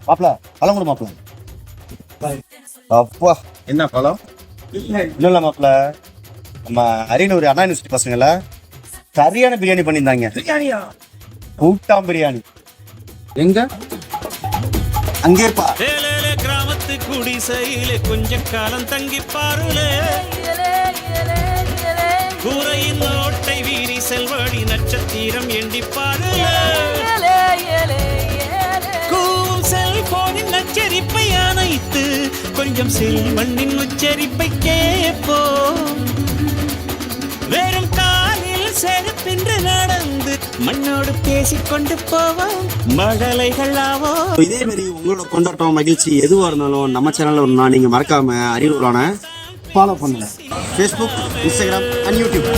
மாப்பிள பழம் கொடு மாப்பிள. அப்பா என்ன பழம்? இல்ல மாப்பிள, நம்ம அரியலூர் அண்ணா யூனிவர்சிட்டி பசங்கள சரியான பிரியாணி பண்ணியிருந்தாங்க. பிரியாணியா? கூட்டாம் பிரியாணி. எங்க? அங்கே இருப்பா. கிராமத்து குடிசையிலே கொஞ்ச காலம் தங்கி பாருலே, கூரையின் ஓட்டை வீரி செல்வழி நட்சத்திரம் எண்டி பாருலே, கூவும் செல்போனின் நச்சரிப்பை அணைத்து கொஞ்சம் செல்வண்ணின் உச்சரிப்பை கேட்போ, வெறும் காலில் செருப்பென்று நடந்து மண்ணோடு பேசிக்கொண்டு போவோம் மழலைகள் ஆவோ. இதே மாதிரி உங்களோட கொண்டாட்டம் மகிழ்ச்சி எதுவாக இருந்தாலும் நம்ம சேனலில் ஒரு நாள் நீங்கள் மறக்காம அரியலூரான ஃபாலோ பண்ணுங்க. Facebook, Instagram and YouTube.